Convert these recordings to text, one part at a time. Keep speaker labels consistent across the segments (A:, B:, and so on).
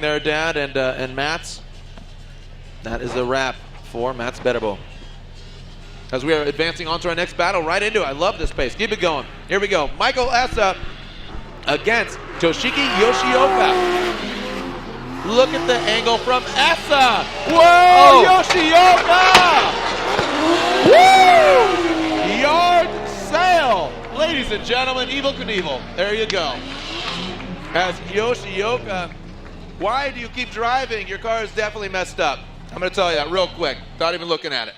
A: there, Dad, and Mats. That is a wrap for Mats Betterbo. As we are advancing on to our next battle, right into it. I love this pace. Keep it going. Here we go. Michael Essa against Toshiki Yoshioka. Look at the angle from Essa. Whoa, Yoshioka! Woo! Yard sale. Ladies and gentlemen, Evel Knievel. There you go. As Yoshioka, why do you keep driving? Your car is definitely messed up. I'm going to tell you that real quick, not even looking at it.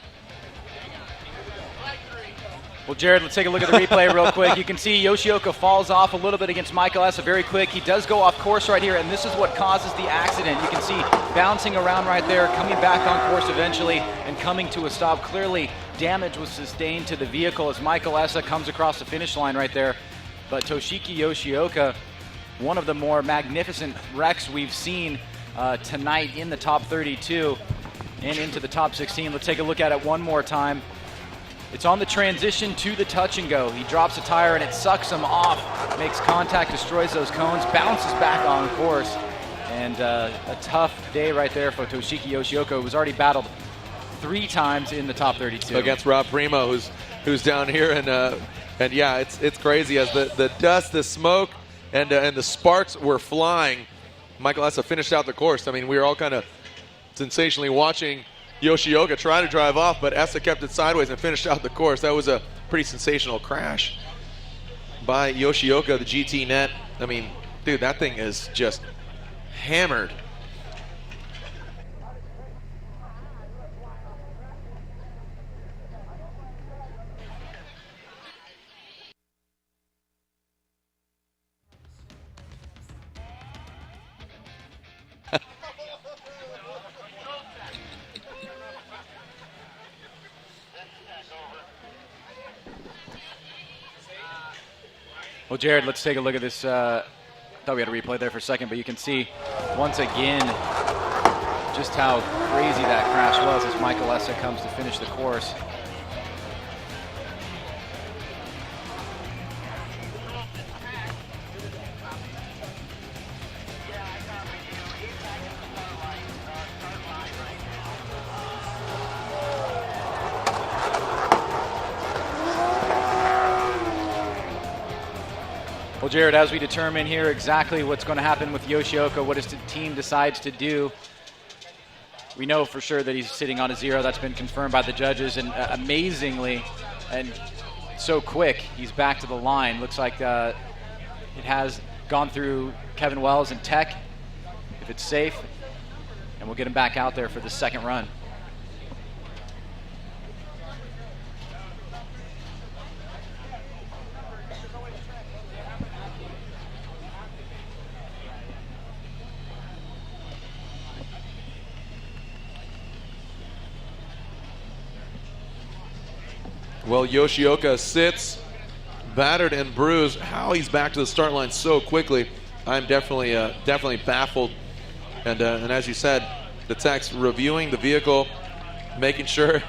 B: Well, Jared, let's take a look at the replay real quick. You can see Yoshioka falls off a little bit against Michael Essa very quick. He does go off course right here, and this is what causes the accident. You can see bouncing around right there, coming back on course eventually, and coming to a stop. Clearly, damage was sustained to the vehicle as Michael Essa comes across the finish line right there. But Toshiki Yoshioka, one of the more magnificent wrecks we've seen tonight in the top 32 and into the top 16. Let's take a look at it one more time. It's on the transition to the touch and go. He drops a tire and it sucks him off, makes contact, destroys those cones, bounces back on course. And a tough day right there for Toshiki Yoshioka, who was already battled 3 times in the top 32.
A: Against Rob Primo, who's down here, and yeah, it's crazy as the dust, the smoke, and the sparks were flying. Michael Essa finished out the course. I mean, we were all kind of sensationally watching Yoshioka try to drive off, but Essa kept it sideways and finished out the course. That was a pretty sensational crash by Yoshioka, the GT net. I mean, dude, that thing is just hammered.
B: Well, Jared, let's take a look at this. Thought we had a replay there for a second, but you can see once again just how crazy that crash was as Michael Essa comes to finish the course. Well, Jared, as we determine here exactly what's going to happen with Yoshioka, what his team decides to do, we know for sure that he's sitting on a 0. That's been confirmed by the judges, and amazingly, and so quick, he's back to the line. Looks like it has gone through Kevin Wells and Tech, if it's safe, and we'll get him back out there for the second run.
A: Well, Yoshioka sits battered and bruised. How he's back to the start line so quickly, I'm definitely baffled. And as you said, the tech's reviewing the vehicle, making sure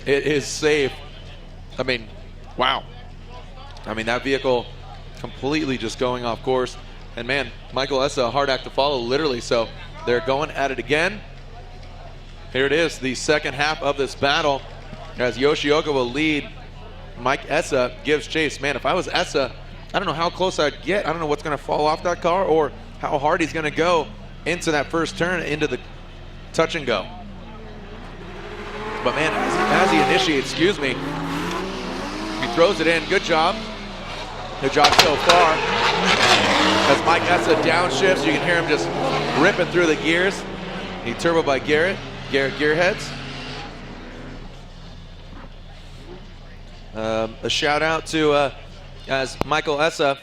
A: it is safe. I mean, wow. I mean, that vehicle completely just going off course. And man, Michael Essa, a hard act to follow, literally. So they're going at it again. Here it is, the second half of this battle, as Yoshioka will lead. Mike Essa gives chase. Man, if I was Essa, I don't know how close I'd get. I don't know what's going to fall off that car or how hard he's going to go into that first turn, into the touch and go. But man, as he initiates, he throws it in. Good job. Good job so far. As Mike Essa downshifts, you can hear him just ripping through the gears. He turbo by Garrett Gearheads. A shout out to, as Michael Essa,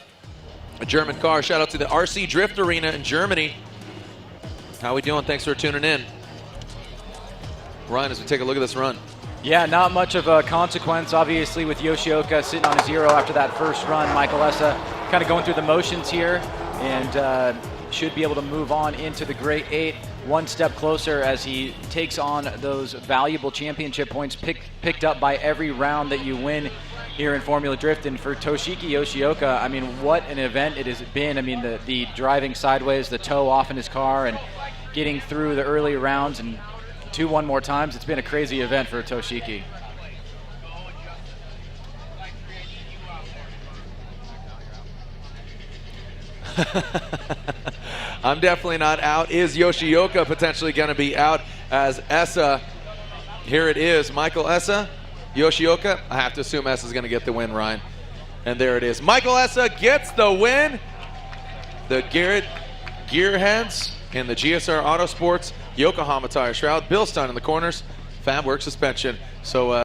A: a German car, shout out to the RC Drift Arena in Germany. How we doing? Thanks for tuning in. Ryan, as we take a look at this run.
B: Yeah, not much of a consequence, obviously, with Yoshioka sitting on a 0 after that first run. Michael Essa kind of going through the motions here and should be able to move on into the Great 8 one step closer as he takes on those valuable championship points picked up by every round that you win here in Formula Drift. And for Toshiki Yoshioka, I mean, what an event it has been. I mean, the driving sideways, the toe off in his car, and getting through the early rounds and 2-1 more times. It's been a crazy event for Toshiki.
A: I'm definitely not out. Is Yoshioka potentially going to be out as Essa? Here it is. Michael Essa, Yoshioka. I have to assume Essa's going to get the win, Ryan. And there it is. Michael Essa gets the win. The Garrett Gearheads in the GSR Autosports Yokohama Tire Shroud. Bill Stein in the corners. Fab Work suspension. So